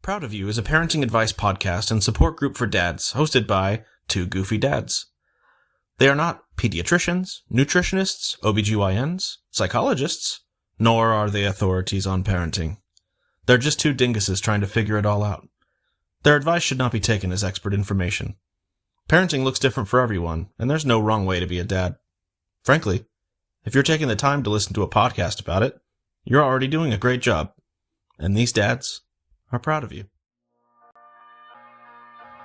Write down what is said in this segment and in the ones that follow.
Proud of You is a parenting advice podcast and support group for dads hosted by two goofy dads. They are not pediatricians, nutritionists, OBGYNs, psychologists, nor are they authorities on parenting. They're just two dinguses trying to figure it all out. Their advice should not be taken as expert information. Parenting looks different for everyone, and there's no wrong way to be a dad. Frankly, if you're taking the time to listen to a podcast about it, you're already doing a great job. And these dads are proud of you.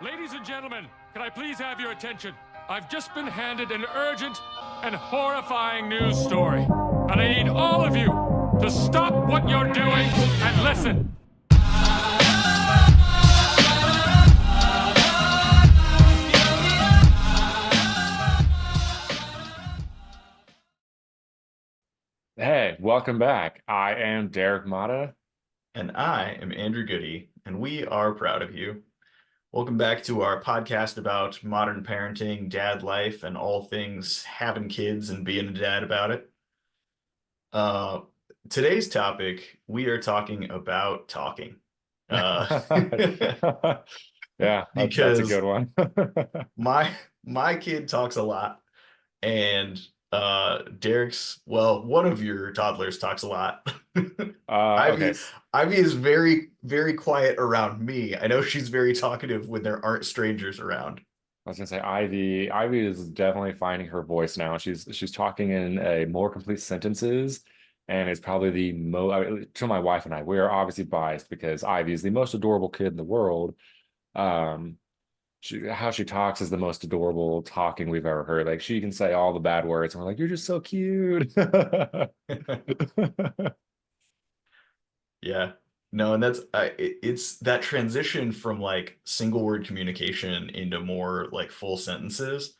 Ladies and gentlemen, can I please have your attention? I've just been handed an urgent and horrifying news story. And I need all of you to stop what you're doing and listen. Hey, welcome back. I am Derek Mata. And I am Andrew Goody, and we are proud of you. Welcome back to our podcast about modern parenting, dad life, and all things having kids and being a dad about it. Today's topic, we are talking about talking. Yeah, that's a Because good one. my kid talks a lot, and Derek's, well, one of your toddlers talks a lot. Okay. Ivy is very, very quiet around me. I know she's very talkative when there aren't strangers around. I was gonna say Ivy is definitely finding her voice now. She's talking in a more complete sentences, and it's probably the most. To my wife and I, we are obviously biased because Ivy is the most adorable kid in the world. How she talks is the most adorable talking we've ever heard. Like, she can say all the bad words, and we're like, "You're just so cute." Yeah. No, and it's that transition from like single word communication into more like full sentences.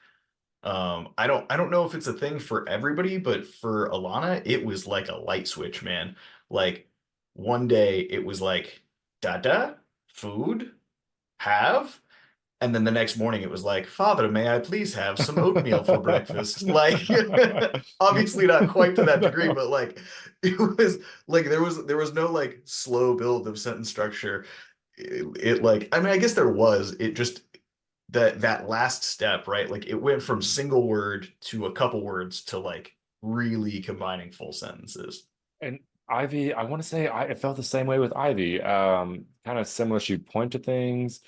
I don't know if it's a thing for everybody, but for Alana, it was like a light switch, man. Like one day it was like dada, food, have, and then the next morning it was like, Father, may I please have some oatmeal for breakfast? Like, obviously not quite to that degree, but like, it was like there was no like slow build of sentence structure. It like, I mean, I guess there was. It just that last step, right? Like it went from single word to a couple words to like really combining full sentences. And Ivy, I want to say it felt the same way with Ivy. Kind of similar. She'd point to things.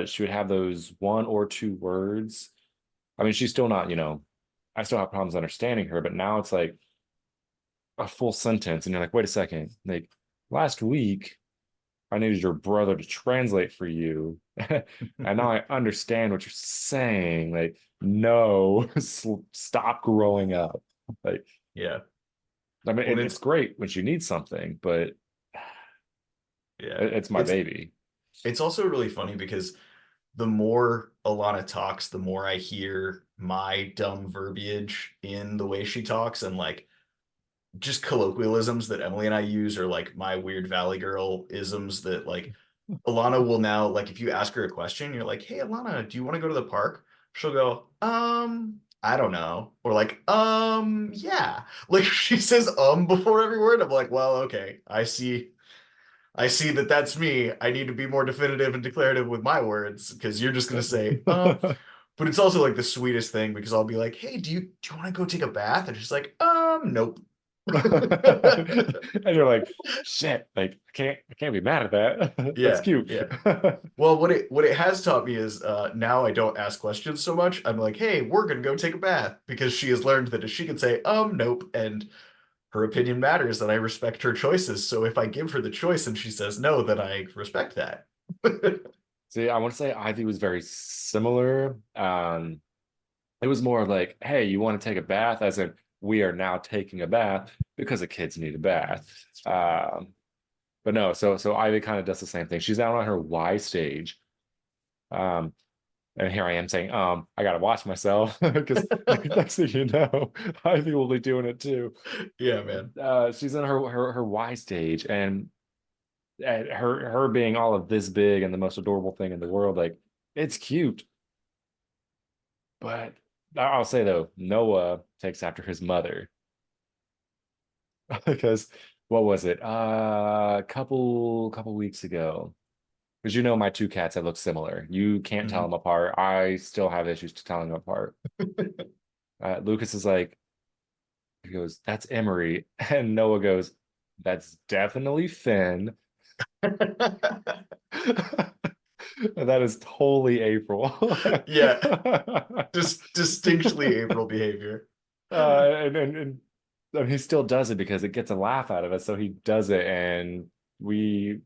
She would have those one or two words. I mean, she's still not, I still have problems understanding her, but now it's like a full sentence, and you're like, wait a second, like last week I needed your brother to translate for you, and now I understand what you're saying. Like, no, stop growing up. Like, Yeah. I mean, Well, it's great when she needs something, but yeah, it's my baby. It's also really funny because the more Alana talks, the more I hear my dumb verbiage in the way she talks, and like just colloquialisms that Emily and I use, or like my weird Valley Girl isms that like Alana will now, like if you ask her a question, you're like, hey Alana, do you want to go to the park? She'll go, I don't know. Or like, yeah. Like she says before every word. I'm like, well, okay, I see that that's me. I need to be more definitive and declarative with my words because you're just gonna say, But it's also like the sweetest thing because I'll be like, hey, do you want to go take a bath? And she's like, nope. And you're like, shit, like I can't be mad at that. That's Yeah, cute. yeah. Well, what it has taught me is now I don't ask questions so much. I'm like, hey, we're gonna go take a bath because she has learned that if she can say, nope, and her opinion matters, and I respect her choices. So if I give her the choice and she says no, then I respect that. See, I want to say Ivy was very similar. It was more of like, hey, you want to take a bath? As in, we are now taking a bath because the kids need a bath. But no, so Ivy kind of does the same thing. She's out on her Y stage. And here I am saying, I gotta watch myself because next thing you know, Ivy will be doing it too. Yeah, man. She's in her Y stage, and her being all of this big and the most adorable thing in the world, like, it's cute. But I'll say though, Noah takes after his mother because what was it? A couple weeks ago, Because you know my two cats that look similar. You can't tell Mhm. them apart. I still have issues to telling them apart. Lucas is like, he goes, "That's Emery," and Noah goes, "That's definitely Finn." And that is totally April. Yeah, just distinctly April behavior. And I mean, he still does it because it gets a laugh out of us, so he does it, and we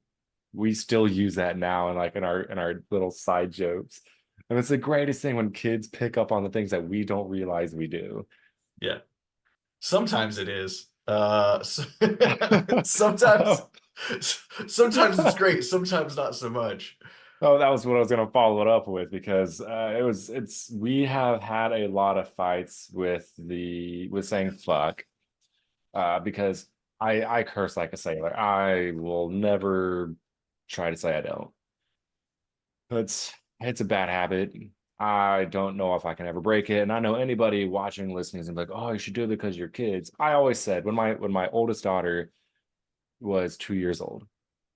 we still use that now in like in our little side jokes. And it's the greatest thing when kids pick up on the things that we don't realize we do. Yeah. Sometimes it is. Sometimes sometimes it's great, sometimes not so much. Oh, that was what I was gonna follow it up with because it's we have had a lot of fights with saying fuck because I curse like a sailor. I will never try to say I don't. It's a bad habit. I don't know if I can ever break it. And I know anybody watching, listening is like, oh, you should do it because you're kids. I always said when my oldest daughter was 2 years old,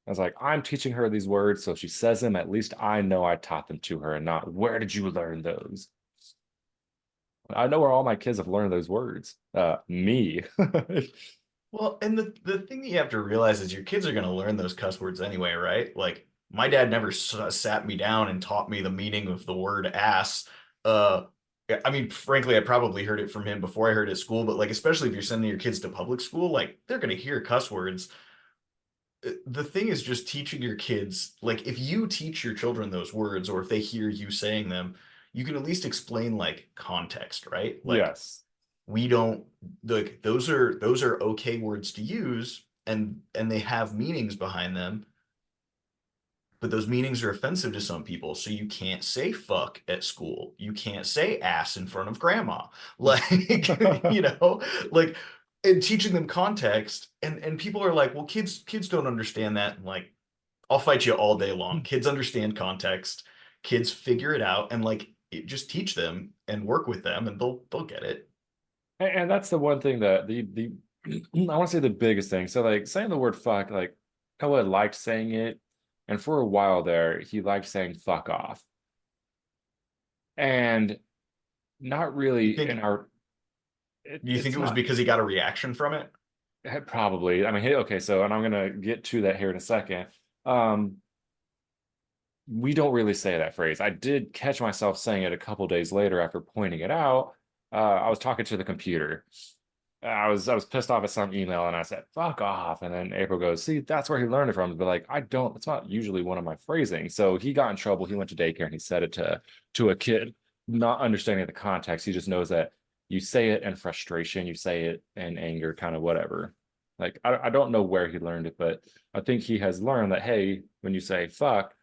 I was like, I'm teaching her these words. So if she says them, at least I know I taught them to her and not where did you learn those? I know where all my kids have learned those words. Me. Well, and the thing that you have to realize is your kids are going to learn those cuss words anyway, right? Like my dad never sat me down and taught me the meaning of the word ass. Uh, I mean, frankly, I probably heard it from him before I heard it at school, but like, especially if you're sending your kids to public school, like they're going to hear cuss words. The thing is just teaching your kids, like if you teach your children those words, or if they hear you saying them, you can at least explain like context, right? Like Yes. we don't like those are okay words to use and they have meanings behind them, but those meanings are offensive to some people, so you can't say fuck at school, you can't say ass in front of grandma, like like, and teaching them context, and people are like, well, kids don't understand that, and like I'll fight you all day long. Kids understand context, kids figure it out, and like just teach them and work with them and they'll get it. And that's the one thing that the I want to say the biggest thing. So like saying the word fuck, like Noah liked saying it, and for a while there, he liked saying fuck off. And not You really in think our Do you think it's it was not because he got a reaction from it? probably. I mean, hey, okay, so and I'm gonna get to that here in a second. Um, we don't really say that phrase. I did catch myself saying it a couple days later after pointing it out. I was talking to the computer. I was pissed off at some email and I said, fuck off. And then April goes, see, that's where he learned it from. But like, I don't, it's not usually one of my phrasing. So he got in trouble. He went to daycare and he said it to a kid, not understanding the context. He just knows that you say it in frustration, you say it in anger, kind of whatever. Like, I don't know where he learned it, but I think he has learned that, hey, when you say fuck,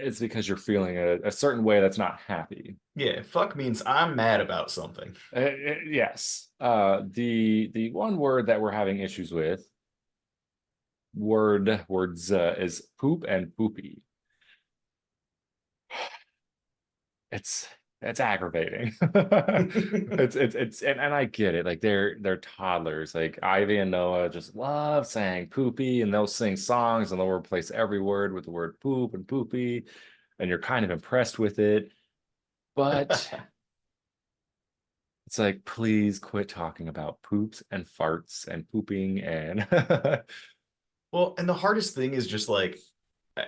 it's because you're feeling a certain way that's not happy. Yeah, fuck means I'm mad about something. Yes. The one word that we're having issues with, words is poop and poopy. It's it's aggravating. It's and I get it. Like they're toddlers. Like Ivy and Noah just love saying poopy, and they'll sing songs and they'll replace every word with the word poop and poopy, and you're kind of impressed with it. But it's like, please quit talking about poops and farts and pooping and Well, and the hardest thing is just like, eh,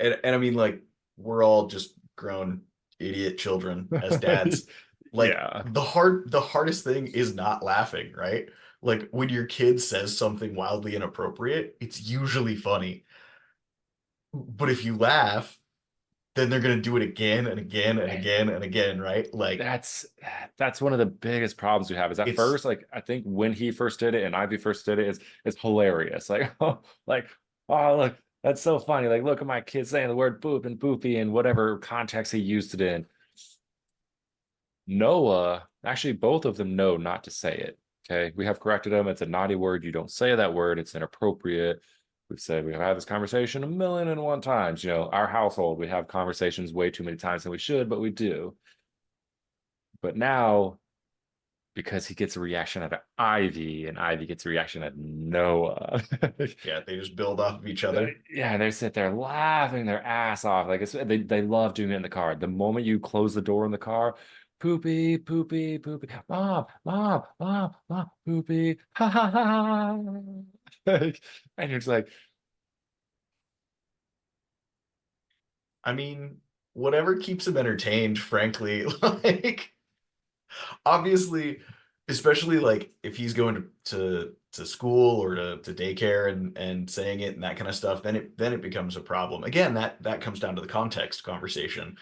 and I mean, like, we're all just grown idiot children as dads. Like, yeah. the hardest thing is not laughing, right? Like when your kid says something wildly inappropriate, it's usually funny. But if you laugh, then they're gonna do it again and again and again and again, right? Like That's that's one of the biggest problems we have is at it's first, like I think when he first did it and Ivy first did it, it's hilarious. Like, oh, like, oh look, that's so funny. Like, look at my kid saying the word poop and poopy and whatever context he used it in. Noah, actually, both of them know not to say it. Okay. We have corrected them. It's a naughty word. You don't say that word. It's inappropriate. We've said we've had this conversation a million and one times. You know, our household, we have conversations way too many times than we should, but we do. But now because he gets a reaction out of Ivy, and Ivy gets a reaction out of Noah. Yeah, they just build off of each other. Yeah, they sit there laughing their ass off. Like they love doing it in the car. The moment you close the door in the car, poopy, poopy, poopy, mom, mom, mom, mom, poopy, ha ha ha. Like, and you're just like, I mean, whatever keeps him entertained, frankly. Like, obviously, especially like if he's going to school or to daycare and saying it and that kind of stuff, then it becomes a problem. Again, that comes down to the context conversation.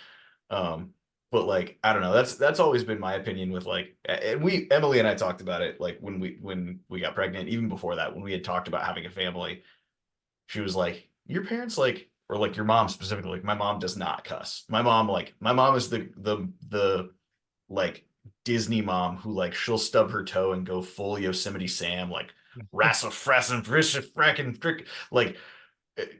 Um, but like, I don't know. That's always been my opinion with like, and Emily and I talked about it like when we got pregnant, even before that, when we had talked about having a family. She was like, your parents like, or like your mom specifically, like my mom does not cuss. My mom is the like Disney mom who like she'll stub her toe and go full Yosemite Sam, like rassa frassin frackin' frick, like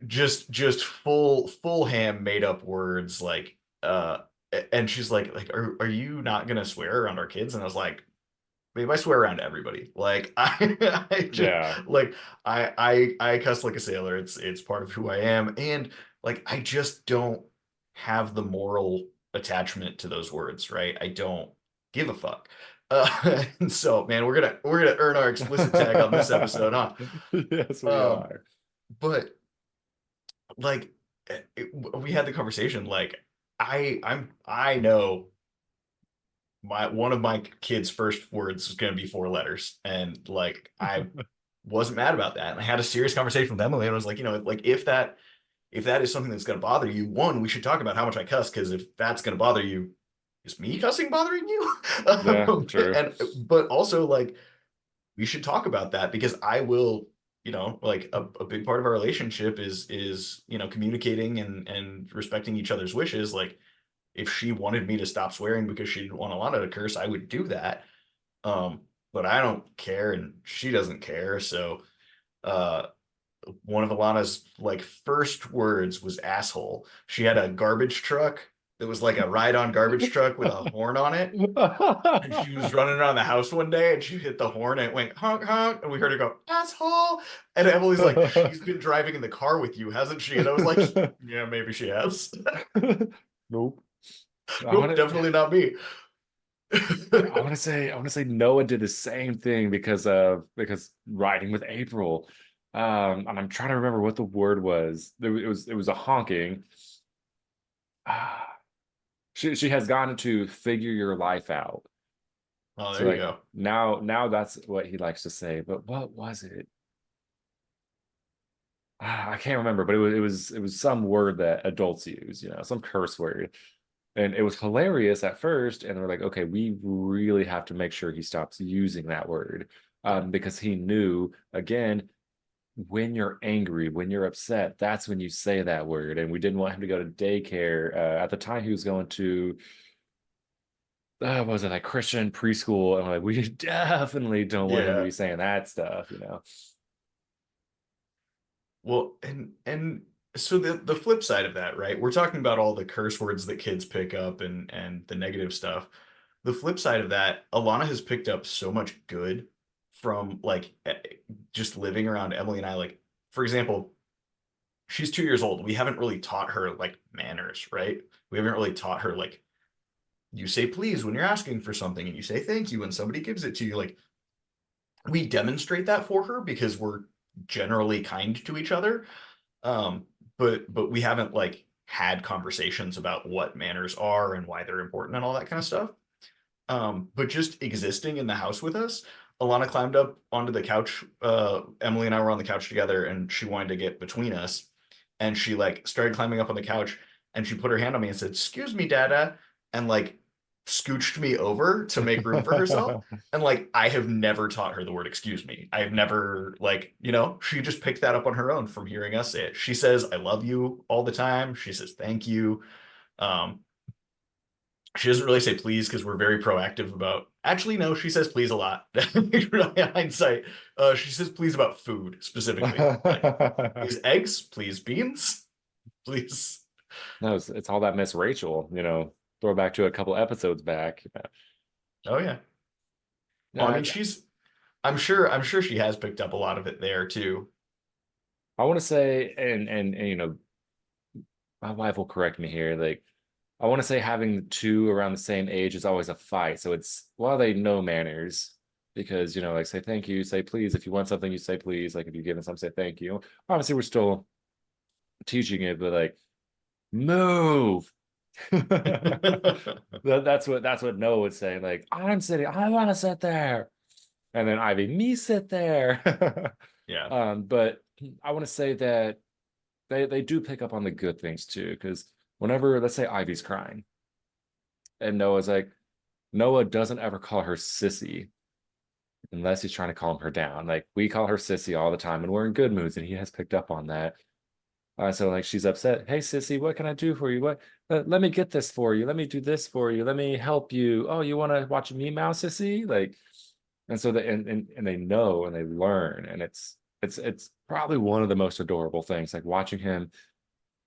just full ham made up words like and she's like are you not gonna swear around our kids? And I was like, babe, I swear around everybody. Like I just yeah, like I cuss like a sailor. It's part of who I am, and like I just don't have the moral attachment to those words, right? I don't give a fuck. And so, man, we're gonna earn our explicit tag on this episode, huh? yes, we Um, are. but like we had the conversation. Like I know my one of my kids' first words is going to be 4 letters, and like I wasn't mad about that. And I had a serious conversation with Emily, and I was like, like if that is something that's going to bother you, one, we should talk about how much I cuss, because if that's going to bother you, is me cussing bothering you? Yeah, true. And but also like we should talk about that, because I will. Like a big part of our relationship is communicating and respecting each other's wishes. Like if she wanted me to stop swearing because she didn't want Alana to curse, I would do that. But I don't care, and she doesn't care. So, uh, one of Alana's like first words was asshole. She had a garbage truck that was like a ride-on garbage truck with a horn on it. And she was running around the house one day and she hit the horn and it went honk honk. And we heard her go, asshole. And Emily's like, she's been driving in the car with you, hasn't she? And I was like, yeah, maybe she has. Nope. I Nope, want definitely not me. I want to say Noah did the same thing because riding with April. And I'm trying to remember what the word was. It was a honking. Ah, she has gone to figure your life out. Oh, So there you like go. now that's what he likes to say. But what was it? I can't remember, but it was some word that adults use, some curse word. And it was hilarious at first, and we're like, okay, we really have to make sure he stops using that word. Because he knew, again, when you're angry, when you're upset, that's when you say that word. And we didn't want him to go to daycare. At the time, he was going to, what was it, like Christian preschool? And we're like, we definitely don't want him to Yeah. be saying that stuff. Well, and so the flip side of that, right? We're talking about all the curse words that kids pick up and the negative stuff. The flip side of that, Alana has picked up so much good from like just living around Emily and I. Like, for example, she's 2 years old. We haven't really taught her like manners, right? We haven't really taught her like you say please when you're asking for something, and you say thank you when somebody gives it to you. Like we demonstrate that for her because we're generally kind to each other. Um, but we haven't like had conversations about what manners are and why they're important and all that kind of stuff. But just existing in the house with us, Alana climbed up onto the couch. Emily and I were on the couch together, and she wanted to get between us. And she like started climbing up on the couch, and she put her hand on me and said, "Excuse me, Dada," and like scooched me over to make room for herself. And like I have never taught her the word excuse me. I have never like, she just picked that up on her own from hearing us say it. She says, I love you all the time. She says, thank you. Um, she doesn't really say please because we're very proactive about, actually, no, she says please a lot. In hindsight, she says please about food specifically. Like, please eggs, please beans, please. No, it's all that Miss Rachel, throw back to a couple episodes back. Oh yeah. No, Oh, I mean, I'm sure she has picked up a lot of it there too. I want to say, and you know, my wife will correct me here. Like, I want to say having two around the same age is always a fight. So it's while they know manners, because you know, like say thank you, say please. If you want something, you say please. Like if you're giving something, say thank you. Obviously, we're still teaching it, but like move. That's what Noah would say. Like I'm sitting, I want to sit there, and then Ivy, me sit there. Yeah. But I want to say that they do pick up on the good things too, because whenever let's say Ivy's crying and Noah's like, Noah doesn't ever call her sissy unless he's trying to calm her down. Like we call her sissy all the time and we're in good moods, and he has picked up on that. So like she's upset. Hey sissy, what can I do for you? What? Let me get this for you. Let me do this for you. Let me help you. Oh, you want to watch me mouse, sissy? Like, and so they and they know and they learn, and it's probably one of the most adorable things. Like watching him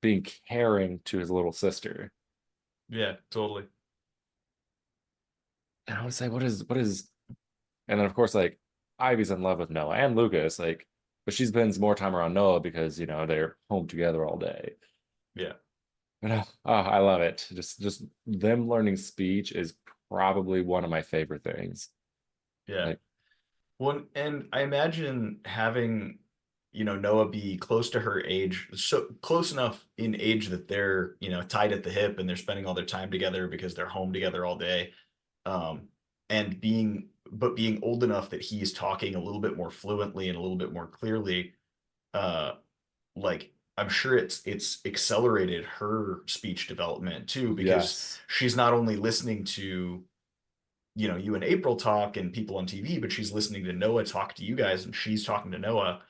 being caring to his little sister. Yeah, totally. And I want to say, what is, and then of course like Ivy's in love with Noah and Lucas, like, but she spends more time around Noah because you know they're home together all day. Yeah. But oh, I love it. Just them learning speech is probably one of my favorite things. Yeah. Like, Well, and I imagine having, Noah be close to her age, so close enough in age that they're, tied at the hip and they're spending all their time together because they're home together all day. Um, and being old enough that he's talking a little bit more fluently and a little bit more clearly, uh, like I'm sure it's accelerated her speech development too, because yes, she's not only listening to you and April talk and people on TV, but she's listening to Noah talk to you guys, and she's talking to Noah.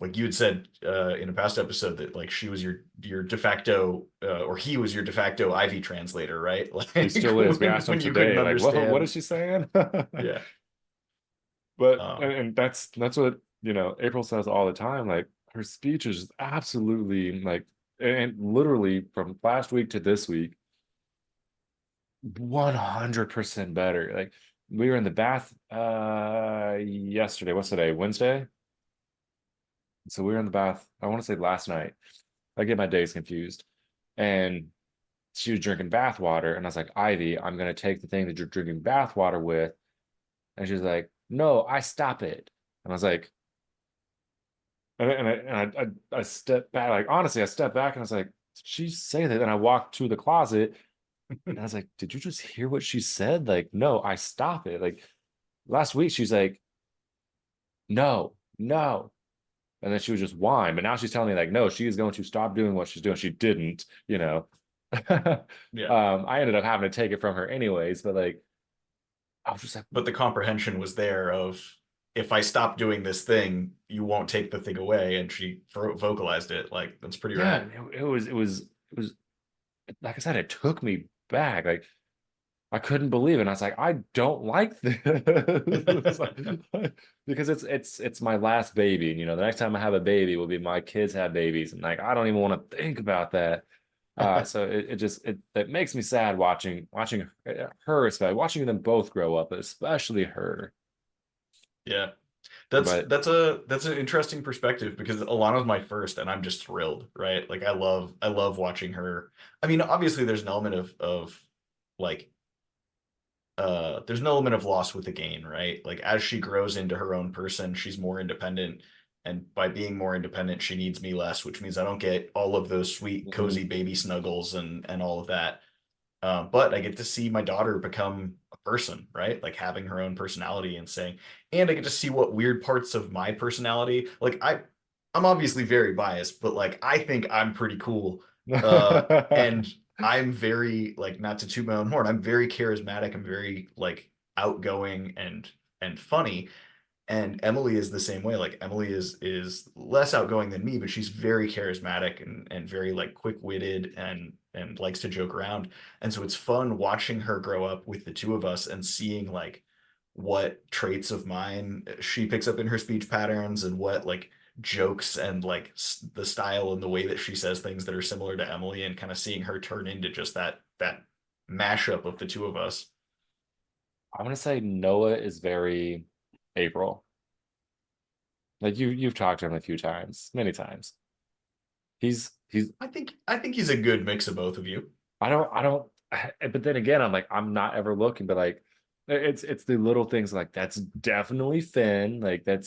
Like you had said in a past episode that like she was your de facto or he was your de facto Ivy translator, right? he Like still is. We asked him when you couldn't today, like, what is understand. she saying? Yeah. But Um, and that's what you know April says all the time. Like her speech is just absolutely like, and literally from last week to this week, 100% better. Like we were in the bath yesterday. What's today? Wednesday. So we were in the bath. I want to say last night. I get my days confused. And she was drinking bath water, and I was like, Ivy, I'm gonna take the thing that you're drinking bath water with. And she's like, no, I stop it. And I was like, and I stepped back, like honestly, I stepped back and I was like, did she say that? And I walked to the closet and I was like, did you just hear what she said? Like, no, I stop it. Like last week, she's like, no, no. And then she was just whine. But now she's telling me, like, no, she is going to stop doing what she's doing. She didn't, you know. yeah. I ended up having to take it from her anyways, but like I was just like, But the comprehension was there of if I stop doing this thing, you won't take the thing away, and she vocalized it. Like that's pretty yeah, rad. it was like I said, it took me back. Like I couldn't believe it. And I was like, I don't like this. Because it's my last baby. And you know, the next time I have a baby will be my kids have babies. And like I don't even want to think about that. So it makes me sad watching her, especially watching them both grow up, but especially her. Yeah. That's But that's a that's an interesting perspective because Alana's my first and I'm just thrilled, right? Like I love watching her. I mean, obviously there's an element of like there's an element of loss with the gain, right? Like as she grows into her own person, she's more independent. And by being more independent, she needs me less, which means I don't get all of those sweet, mhm, cozy baby snuggles and all of that. But I get to see my daughter become a person, right? Like having her own personality and saying, and I get to see what weird parts of my personality, like I'm obviously very biased, but like I think I'm pretty cool. And I'm very like not to toot my own horn, I'm very charismatic, I'm very like outgoing and funny. And Emily is the same way. Like Emily is less outgoing than me, but she's very charismatic and very like quick-witted and likes to joke around. And so it's fun watching her grow up with the two of us and seeing like what traits of mine she picks up in her speech patterns and what like jokes and like the style and the way that she says things that are similar to Emily and kind of seeing her turn into just that mashup of the two of us. I want to say Noah is very April. Like you've talked to him a few times, many times. He's I think he's a good mix of both of you. I don't but then again I'm like I'm not ever looking, but like it's the little things like that's definitely Finn, like that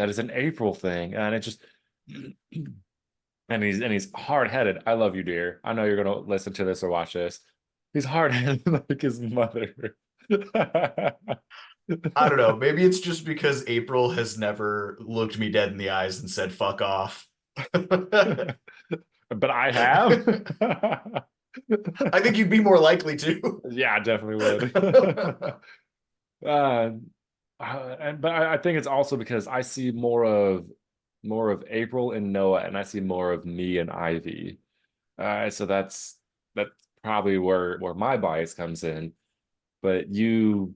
is an April thing, and it just and he's hard-headed. I love you, dear. I know you're gonna listen to this or watch this. He's hard-headed like his mother. I don't know. Maybe it's just because April has never looked me dead in the eyes and said "fuck off." But I have. I think you'd be more likely to. Yeah, I definitely would. uh, but I think it's also because I see more of April and Noah, and I see more of me and Ivy. So that's probably where my bias comes in. But you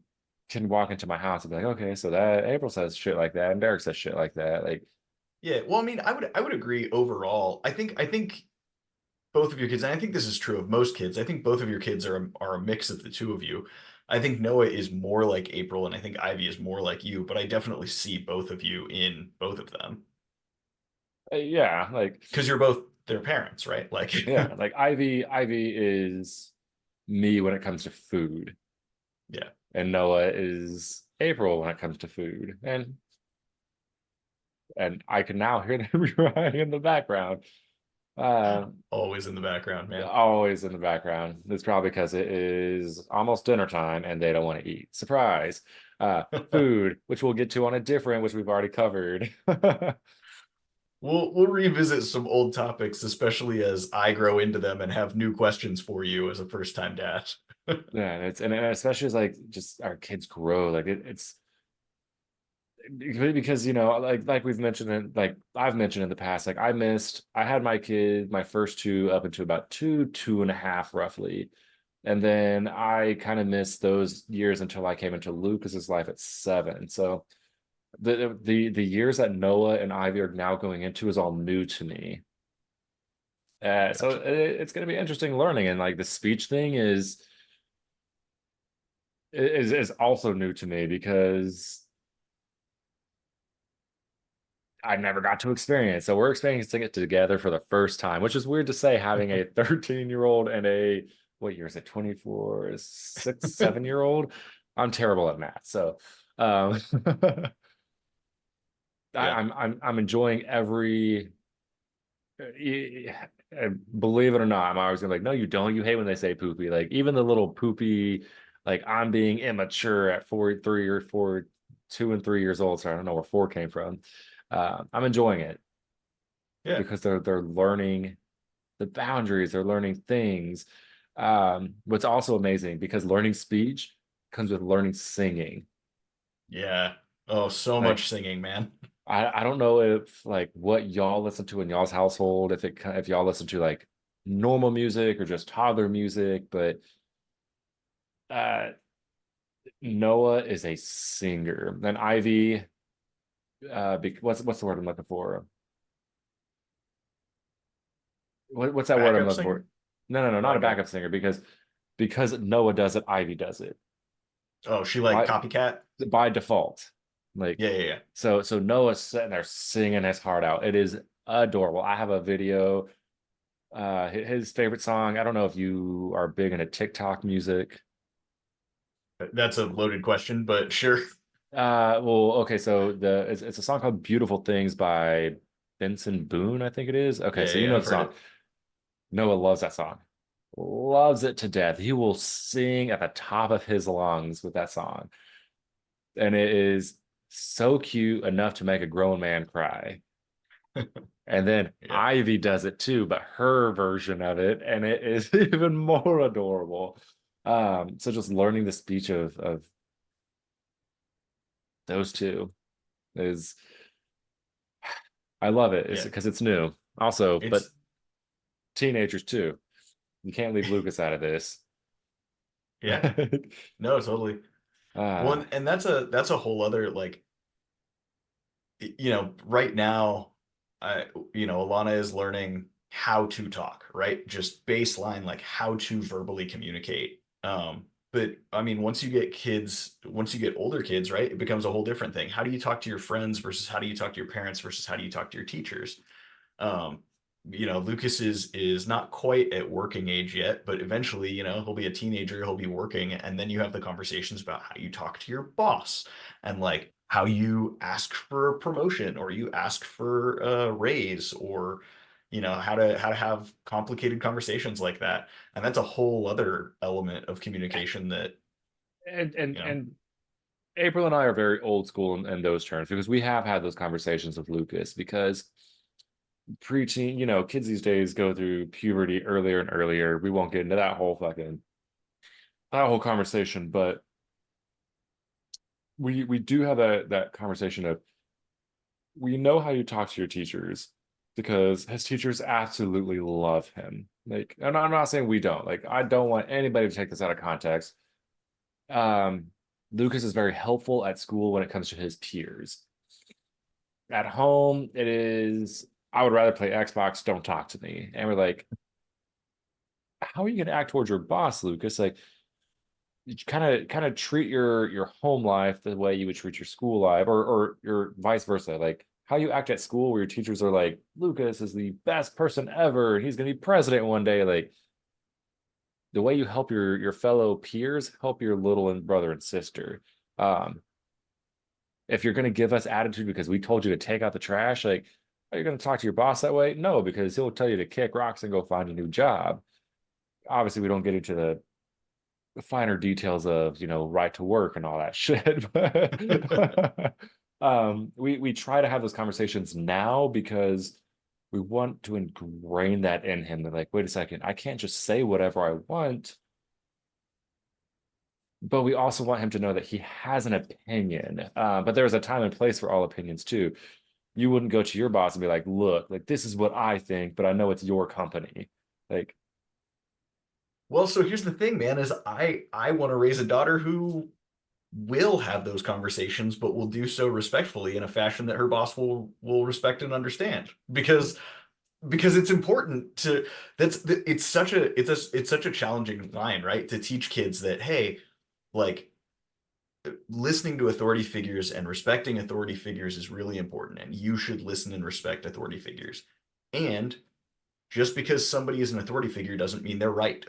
can walk into my house and be like, okay, so that April says shit like that, and Derek says shit like that. Like, Yeah, well, I mean, I would agree overall. I think both of your kids, and I think this is true of most kids. I think both of your kids are a mix of the two of you. I think Noah is more like April, and I think Ivy is more like you. But I definitely see both of you in both of them yeah, like because you're both their parents, right? Like, yeah, like Ivy is me when it comes to food, yeah, and Noah is April when it comes to food, and I can now hear them crying in the background. Uh, always in the background, man. Always in the background. It's probably because it is almost dinner time and they don't want to eat. Surprise. Food, which we'll get to on a different, which we've already covered. We'll revisit some old topics, especially as I grow into them and have new questions for you as a first time dad. Yeah, and especially as like just our kids grow, like it's because like we've mentioned it, like I've mentioned in the past, like I had my first two up into about 2.5 roughly, and then I kind of missed those years until I came into Lucas's life at 7. So the years that Noah and Ivy are now going into is all new to me. So Gotcha. it's going to be interesting learning, and like the speech thing is also new to me because I never got to experience. So we're experiencing it together for the first time, which is weird to say, having a 13-year-old and a what year is it? 24, 6, 7-year-old. I'm terrible at math. So Yeah. I'm enjoying every believe it or not, I'm always gonna be like, no, you don't. You hate when they say poopy. Like even the little poopy, like I'm being immature at 2 and 3 years old. So I don't know where 4 came from. I'm enjoying it Yeah. because they're learning the boundaries, they're learning things. What's also amazing because learning speech comes with learning singing. Yeah. Oh, so Like much singing, man. I don't know if like what y'all listen to in y'all's household, if y'all listen to like normal music or just toddler music, but uh Noah is a singer. And Ivy, what's the word I'm looking for? What's that word I'm Backup looking singer? for? No, not a Like a backup singer because Noah does it, Ivy does it oh, she like by copycat? by default. Like Yeah, yeah, yeah. so Noah's sitting there singing his heart out. It is adorable. I have a video. His favorite song. I don't know if you are big into TikTok music. That's a loaded question, but sure. Well, okay, so it's a song called "Beautiful Things" by Benson Boone, I think it is. Okay, Yeah, so yeah, you yeah, know I've the heard song. it. Noah loves that song, loves it to death. He will sing at the top of his lungs with that song, and it is so cute enough to make a grown man cry. And then Yeah. Ivy does it too, but her version of it, and it is even more adorable. So just learning the speech of those two is I love it. It's Yeah. because it's new. Also, but It's teenagers too. You can't leave Lucas out of this. yeah. No, totally. uh, Well, and that's a whole other like right now, I Alana is learning how to talk, right? Just baseline, like how to verbally communicate. but I mean, once you get older kids, right, it becomes a whole different thing. How do you talk to your friends versus how do you talk to your parents versus how do you talk to your teachers? Um, Lucas is not quite at working age yet, but eventually, he'll be a teenager, he'll be working, and then you have the conversations about how you talk to your boss and like how you ask for a promotion or you ask for a raise or how to have complicated conversations like that. And that's a whole other element of communication that, And and you know, and April and I are very old school in those terms because we have had those conversations with Lucas because preteen, kids these days go through puberty earlier and earlier. We won't get into that whole conversation, but we do have that conversation of we know how you talk to your teachers because his teachers absolutely love him. Like, and I'm not saying we don't. Like, I don't want anybody to take this out of context. Um, Lucas is very helpful at school when it comes to his peers. At home, it is, I would rather play Xbox, don't talk to me. And we're like, how are you going to act towards your boss, Lucas? Like, you kind of treat your home life the way you would treat your school life, or your vice versa. Like how you act at school, where your teachers are like, Lucas is the best person ever, and he's going to be president one day. Like the way you help your fellow peers, help your little brother and sister. Um, if you're going to give us attitude because we told you to take out the trash, like, are you going to talk to your boss that way? No, because he'll tell you to kick rocks and go find a new job. Obviously, we don't get into the finer details of right to work and all that shit. But we try to have those conversations now because we want to ingrain that in him. That like, wait a second, I can't just say whatever I want. But we also want him to know that he has an opinion. But there's a time and place for all opinions too. You wouldn't go to your boss and be like, look, like this is what I think, but I know it's your company. Like, well, so here's the thing, man, is I want to raise a daughter who will have those conversations, but will do so respectfully in a fashion that her boss will respect and understand. Because it's important to it's such a challenging line, right? To teach kids that, hey, like listening to authority figures and respecting authority figures is really important, and you should listen and respect authority figures. And just because somebody is an authority figure doesn't mean they're right.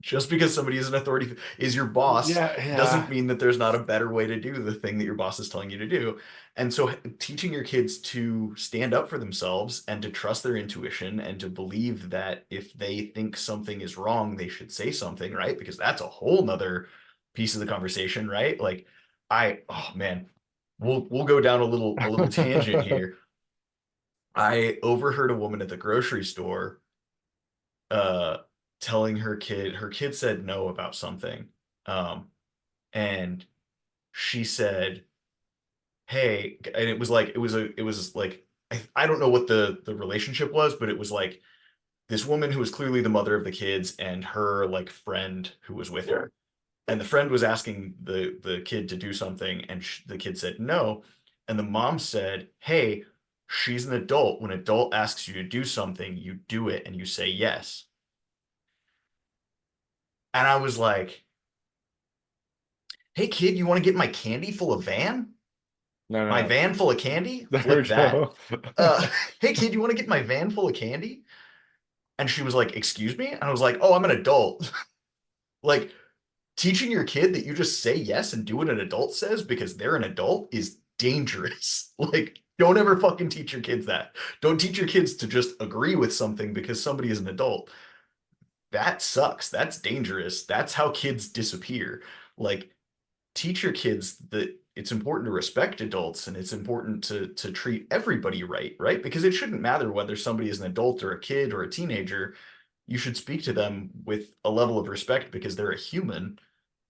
Just because somebody is an authority is your boss yeah. doesn't mean that there's not a better way to do the thing that your boss is telling you to do. And so teaching your kids to stand up for themselves and to trust their intuition and to believe that if they think something is wrong, they should say something, right? Because that's a whole nother piece of the conversation, right? Like oh man, we'll go down a little tangent here. I overheard a woman at the grocery store uh telling her kid said no about something. And she said, "Hey," and it was like I don't know what the relationship was, but it was like this woman who was clearly the mother of the kids and her like friend who was with her. And the friend was asking the kid to do something and the kid said no, and the mom said, "Hey, she's an adult. When an adult asks you to do something, you do it and you say yes." And I was like, "Hey kid, you want to get my candy full of van? No, My no, van full of candy? no. There we Flip that. go. Hey kid, you want to get my van full of candy?" And she was like, "Excuse me?" And I was like, "Oh, I'm an adult." Like teaching your kid that you just say yes and do what an adult says because they're an adult is dangerous. Like, don't ever fucking teach your kids that. Don't teach your kids to just agree with something because somebody is an adult. That sucks. That's dangerous. That's how kids disappear. Like, teach your kids that it's important to respect adults and it's important to treat everybody right, right? Because it shouldn't matter whether somebody is an adult or a kid or a teenager. You should speak to them with a level of respect because they're a human,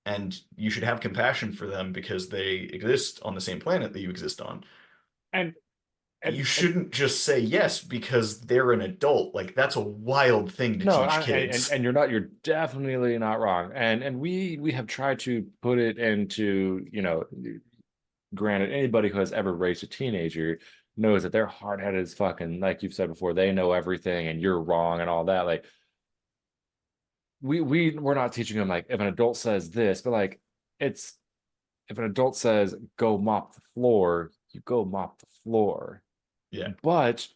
and you should have compassion for them because they exist on the same planet that you exist on. and You and shouldn't just say yes because they're an adult. Like that's a wild thing to no, teach and kids. you're definitely not wrong. And we have tried to put it into, granted, anybody who has ever raised a teenager knows that they're hard-headed as fucking, like you've said before, they know everything and you're wrong and all that. Like we're not teaching them like if an adult says this, but like it's if an adult says go mop the floor, you go mop the floor. Yeah. But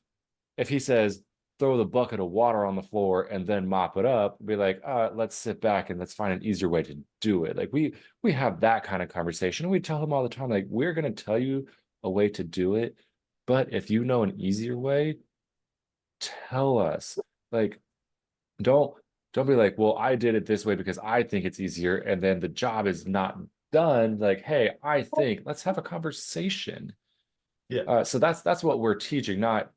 if he says throw the bucket of water on the floor and then mop it up, be like, let's sit back and let's find an easier way to do it. Like we have that kind of conversation. And we tell him all the time, like, we're gonna tell you a way to do it, but if you know an easier way, tell us. Like, don't don't be like, well, I did it this way because I think it's easier, and then the job is not done. Like, hey, I think let's have a conversation. Yeah. So that's what we're teaching, not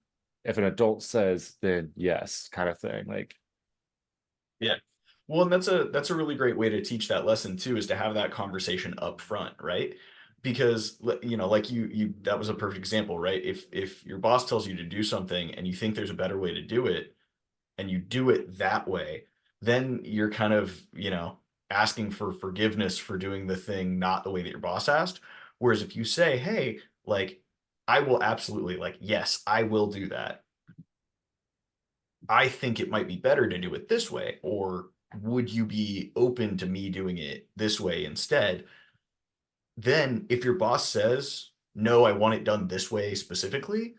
if an adult says, then yes, kind of thing. Like, Yeah. Well, and that's a really great way to teach that lesson too, is to have that conversation up front, right? Because like you that was a perfect example, right? If your boss tells you to do something and you think there's a better way to do it and you do it that way, then you're kind of, asking for forgiveness for doing the thing not the way that your boss asked. Whereas if you say, "Hey, like I will absolutely like yes, I will do that. I think it might be better to do it this way, or would you be open to me doing it this way instead?" Then, if your boss says, "No, I want it done this way specifically,"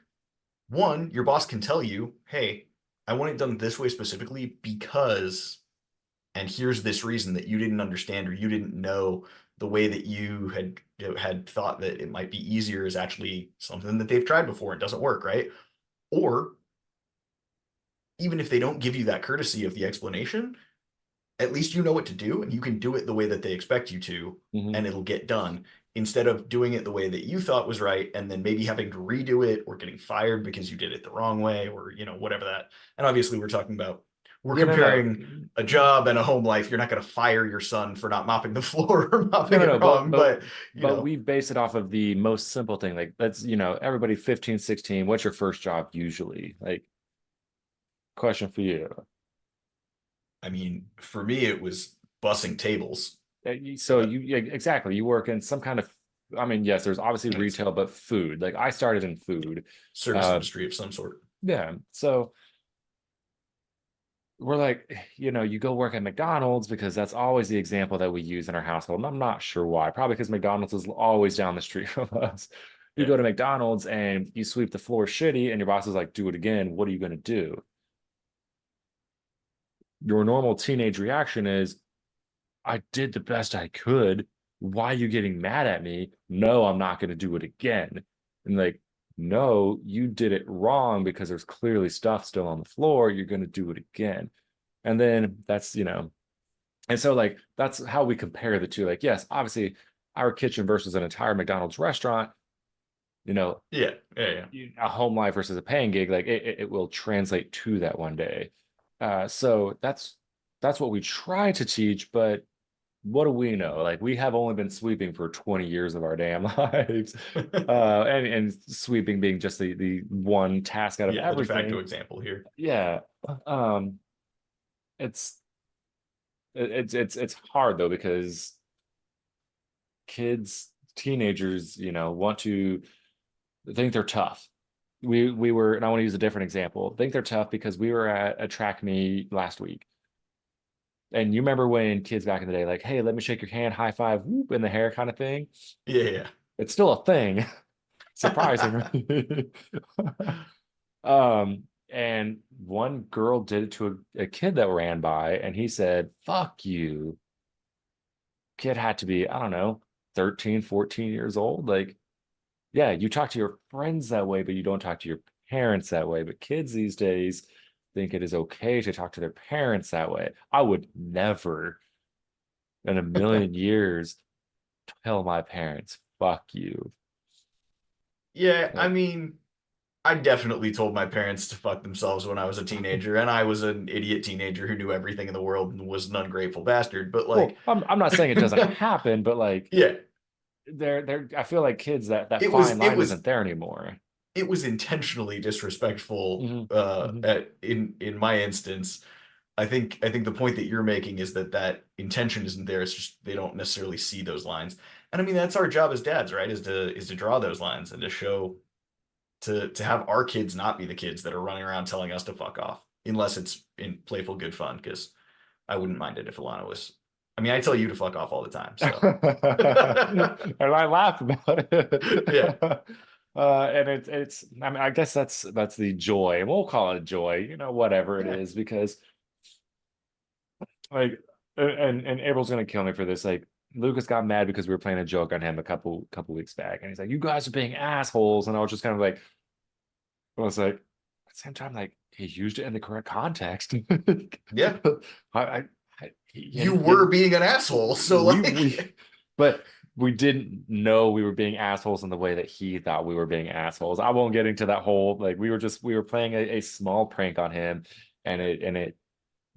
one, your boss can tell you, "Hey, I want it done this way specifically because, and here's this reason that you didn't understand or you didn't know the way that you had thought that it might be easier is actually something that they've tried before and doesn't work," right? Or even if they don't give you that courtesy of the explanation, at least you know what to do and you can do it the way that they expect you to, mhm. and it'll get done instead of doing it the way that you thought was right and then maybe having to redo it or getting fired because you did it the wrong way, or whatever that. And obviously we're Yeah, no, comparing no, a job and a home life. You're not going to fire your son for not mopping the floor or no, mopping no, it no. wrong, but But we base it off of the most simple thing. Like, that's everybody 15, 16. What's your first job usually? Like, question for you. I mean, for me it was bussing tables. So uh, yeah, exactly. You work in some kind of, I mean, yes, there's obviously it's retail, but food. Like, I started in food. service Uh, industry of some sort. yeah. So we're like, you go work at McDonald's because that's always the example that we use in our household. And I'm not sure why. Probably because McDonald's is always down the street from us. You Yeah. go to McDonald's and you sweep the floor shitty, and your boss is like, do it again. What are you going to do? Your normal teenage reaction is, I did the best I could. Why are you getting mad at me? No, I'm not going to do it again. And like, no, you did it wrong because there's clearly stuff still on the floor. You're going to do it again. And then and so like that's how we compare the two. Like, yes, obviously our kitchen versus an entire McDonald's restaurant, you know, Yeah. Yeah. a home life versus a paying gig, like it will translate to that one day. So that's what we try to teach, but what do we know? Like, we have only been sweeping for 20 years of our damn lives. Yeah. And sweeping being just the one task out of Yeah, the de facto everything. example here. Yeah. Um, it's it's hard though, because teenagers, want to think they're tough. We were, and I want to use a different example. Think they're tough because we were at a track meet last week. And you remember when kids back in the day, like, hey, let me shake your hand, high five, whoop, in the hair kind of thing? Yeah. It's still a thing, surprisingly. And one girl did it to a kid that ran by, and he said, fuck you. Kid had to be, I don't know, 13, 14 years old. Like, yeah, you talk to your friends that way, but you don't talk to your parents that way. But kids these days think it is okay to talk to their parents that way. I would never in a million years tell my parents, fuck you. Yeah, I Like, mean, I definitely told my parents to fuck themselves when I was a teenager, and I was an idiot teenager who knew everything in the world and was an ungrateful bastard. But like, well, I'm not saying it doesn't happen, but like, yeah, I feel like kids, that it was fine it line was isn't there anymore. it was intentionally disrespectful. Hmm. Hmm. In my instance, I think the point that you're making is that intention isn't there. It's just they don't necessarily see those lines. And I mean, that's our job as dads, right? Is to draw those lines and to show to have our kids not be the kids that are running around telling us to fuck off, unless it's in playful good fun. Because I wouldn't mind it if Alana was. I mean, I tell you to fuck off all the time, so And I laugh about it. yeah, And it's I mean, I guess that's the joy. We'll call it a joy, whatever it yeah, is, because like and April's gonna kill me for this. Like Lucas got mad because we were playing a joke on him a couple weeks back, and he's like, "You guys are being assholes," and I was just kind of like, I was like, at the same time, like he used it in the correct context. yeah. I, I, You were being an asshole, so like, but we didn't know we were being assholes in the way that he thought we were being assholes. I won't get into that whole like we were playing a small prank on him, and it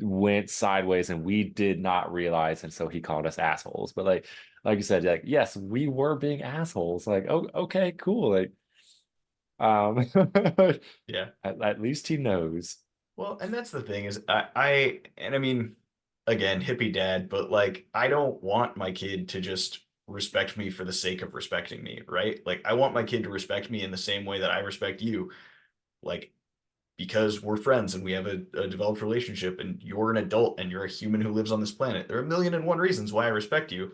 went sideways, and we did not realize, and so he called us assholes. But like you said, like yes, we were being assholes. Like, oh, okay, cool. Like, um, yeah. at least he knows. Well, and that's the thing is and I mean, again, hippie dad, but like I don't want my kid to just respect me for the sake of respecting me, right? Like I want my kid to respect me in the same way that I respect you, like because we're friends and we have a developed relationship and you're an adult and you're a human who lives on this planet. There are a million and one reasons why I respect you.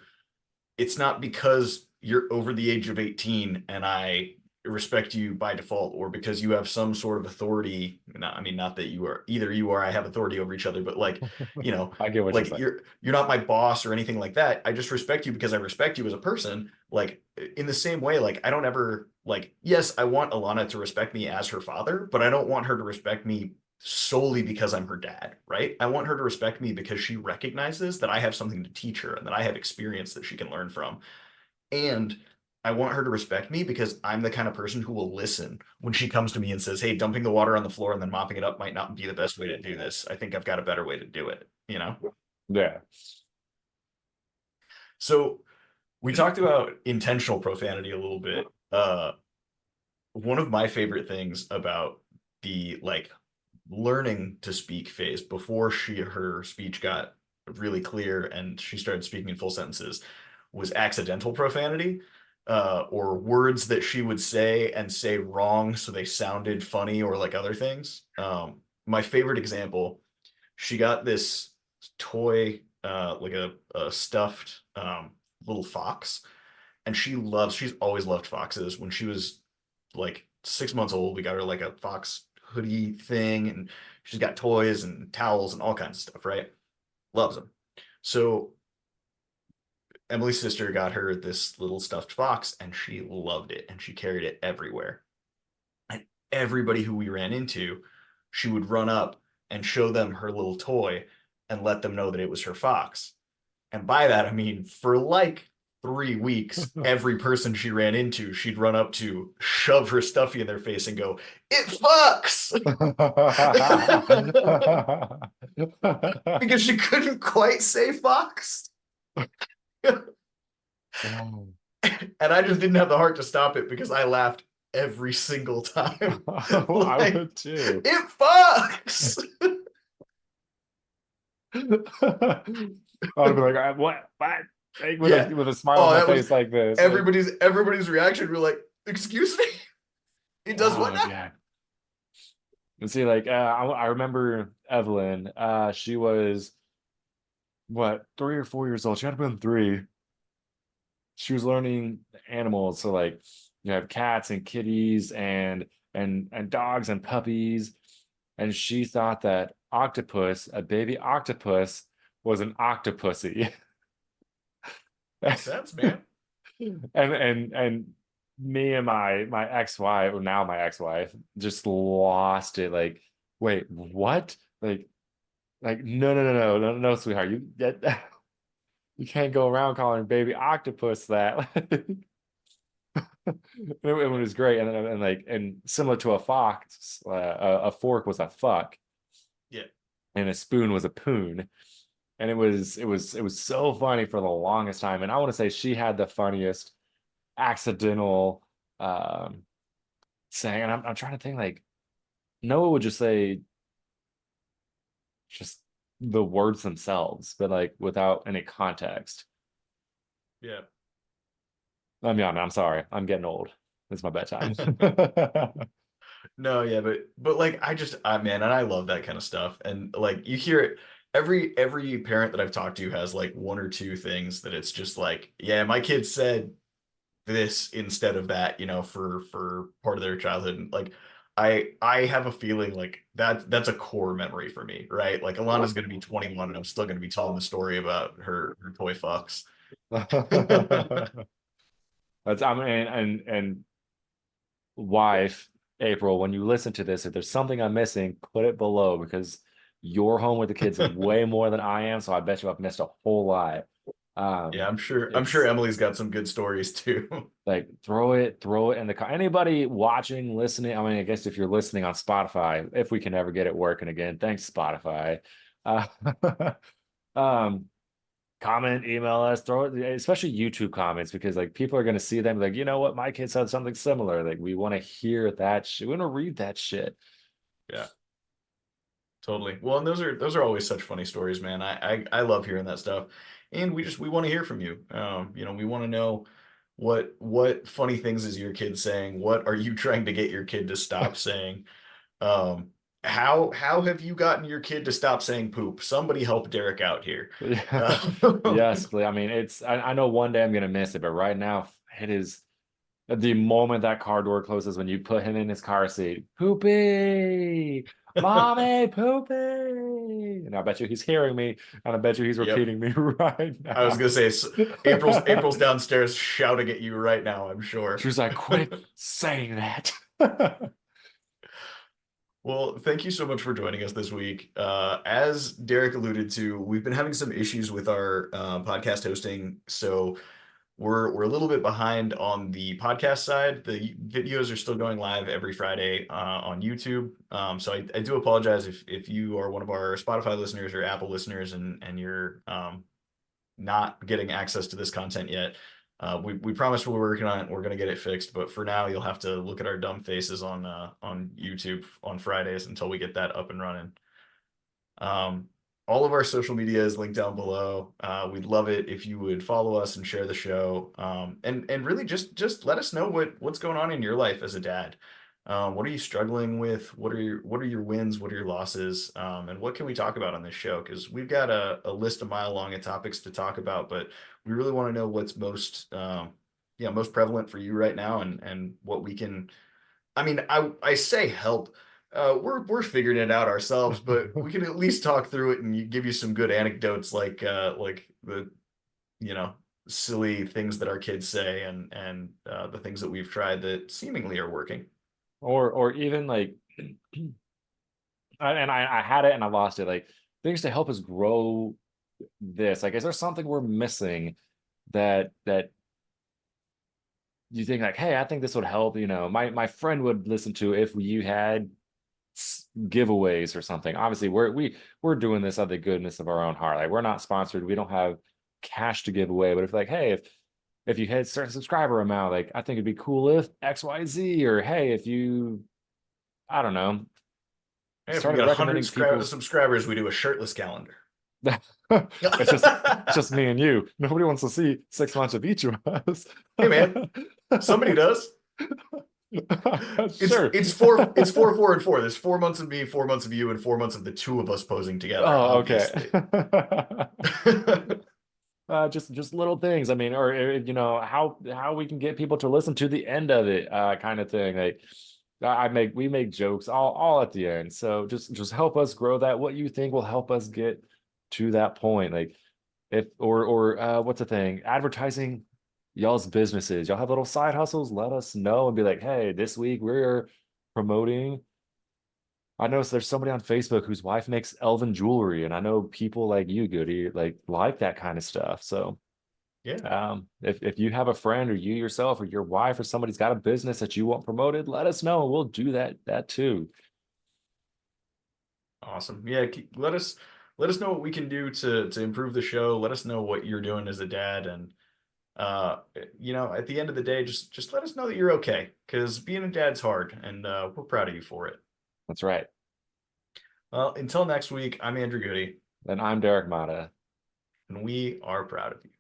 It's not because you're over the age of 18 and I respect you by default, or because you have some sort of authority. I mean, not that you are either you or I have authority over each other, but like, I get what you're like saying. you're not my boss or anything like that. I just respect you because I respect you as a person. Like in the same way, like I don't ever like, yes, I want Alana to respect me as her father, but I don't want her to respect me solely because I'm her dad, right? I want her to respect me because she recognizes that I have something to teach her and that I have experience that she can learn from. And I want her to respect me because I'm the kind of person who will listen when she comes to me and says, "Hey, dumping the water on the floor and then mopping it up might not be the best way to do this. I think I've got a better way to do it." Yeah. So we talked about intentional profanity a little bit. One of my favorite things about the like learning to speak phase before her speech got really clear and she started speaking in full sentences was accidental profanity, or words that she would say and say wrong so they sounded funny or like other things. My favorite example, she got this toy, like a stuffed little fox, and she's always loved foxes. When she was like 6 months old, we got her like a fox hoodie thing, and she's got toys and towels and all kinds of stuff, right? Loves them. So Emily's sister got her this little stuffed fox and she loved it and she carried it everywhere. And everybody who we ran into, she would run up and show them her little toy and let them know that it was her fox. And by that, I mean, for like 3 weeks, every person she ran into, she'd run up to, shove her stuffy in their face and go, "It fucks!" Because she couldn't quite say fox. Oh. And I just didn't have the heart to stop it because I laughed every single time. I Like, would too. "It fucks!" I would be like, what? Like, Yeah. with a smile Oh, on my that was face like this. Like, everybody's reaction. We're like, "Excuse me? It does what oh now?" yeah. And see, like, I remember Evelyn. She was what, 3 or 4 years old. She had to been 3. She was learning animals, so like you have cats and kitties and dogs and puppies, and she thought that octopus, a baby octopus, was an octopussy. Makes sense, man. And me and my ex-wife, or now my ex-wife, just lost it. Like, wait, what? Like no, sweetheart, you can't go around calling baby octopus that. It was great, and similar to a fox, a fork was a fuck, Yeah. and a spoon was a poon, and it was so funny for the longest time. And I want to say she had the funniest accidental saying, and I'm trying to think, like Noah would just say just the words themselves, but like without any context. Yeah. I'm sorry, I'm getting old. It's my bedtime. No, yeah, but like I man, and I love that kind of stuff. And like you hear it, every parent that I've talked to has like one or two things that it's just like, yeah, my kid said this instead of that, for part of their childhood. And like I have a feeling like that's a core memory for me, right? Like Alana's gonna be 21 and I'm still gonna be telling the story about her toy fucks. That's I mean, and wife, April, when you listen to this, if there's something I'm missing, put it below because you're home with the kids way more than I am. So I bet you I've missed a whole lot. Yeah, I'm sure It's Emily's got some good stories too. like throw it in the anybody watching, listening. I mean, I guess if you're listening on Spotify, if we can ever get it working again, thanks Spotify. Uh, um, comment, email us, throw it, especially YouTube comments, because like people are gonna see them like, you know what, my kid said something similar. Like we want to hear that shit. We want to read that shit. Yeah, totally. Well, and those are always such funny stories, man. I love hearing that stuff. And we want to hear from you. We want to know what funny things is your kid saying? What are you trying to get your kid to stop saying? Um, how have you gotten your kid to stop saying poop? Somebody help Derek out here. Yes, I mean, I know one day I'm gonna miss it, but right now it is the moment that car door closes when you put him in his car seat. Poopy, mommy, poopy. And I bet you he's hearing me, and I bet you he's Yep. repeating me right I was now. gonna say April's downstairs shouting at you right now, I'm sure. She's like, quit saying that. Well, thank you so much for joining us this week. As Derek alluded to, we've been having some issues with our podcast hosting, so we're a little bit behind on the podcast side. The videos are still going live every Friday on YouTube. So I do apologize if you are one of our Spotify listeners or Apple listeners and you're not getting access to this content yet. We promise we're working on it. We're gonna get it fixed, but for now, you'll have to look at our dumb faces on YouTube on Fridays until we get that up and running. Um, all of our social media is linked down below. We'd love it if you would follow us and share the show. And really just let us know what's going on in your life as a dad. What are you struggling with? What are your wins? What are your losses? And what can we talk about on this show? Because we've got a list a mile long of topics to talk about, but we really want to know what's most prevalent for you right now, and what we can. I mean, I say help. We're figuring it out ourselves, but we can at least talk through it and give you some good anecdotes, like the you know silly things that our kids say, and the things that we've tried that seemingly are working. Or even like I had it and I lost it. Like things to help us grow this. Like, is there something we're missing that you think like, hey, I think this would help? My friend would listen to if you had giveaways or something. Obviously, we're doing this out of the goodness of our own heart. Like we're not sponsored. We don't have cash to give away. But if like, hey, if you hit a certain subscriber amount, like I think it'd be cool if XYZ, or hey, if you, I don't know, Hey, if we started get 100 recommending people. subscribers, we do a shirtless calendar. It's just me and you. Nobody wants to see 6 months of each of us. Hey man, somebody does. Sure. It's 4 and 4. There's 4 months of me, 4 months of you, and 4 months of the two of us posing together. Oh, okay. Obviously. Just little things. I mean, or how we can get people to listen to the end of it, kind of thing. Like we make jokes all at the end. So just help us grow that. What you think will help us get to that point. Like if or what's the thing? Advertising y'all's businesses. Y'all have little side hustles. Let us know and be like, hey, this week we're promoting. I noticed there's somebody on Facebook whose wife makes elven jewelry, and I know people like you, Goody, like that kind of stuff. So, Yeah. if you have a friend, or you yourself, or your wife, or somebody's got a business that you want promoted, let us know. We'll do that too. Awesome. Yeah, let us know what we can do to improve the show. Let us know what you're doing as a dad, and at the end of the day, just let us know that you're okay, because being a dad's hard, and we're proud of you for it. That's right. Well, until next week, I'm Andrew Goody, And I'm Derek Mata. and we are proud of you.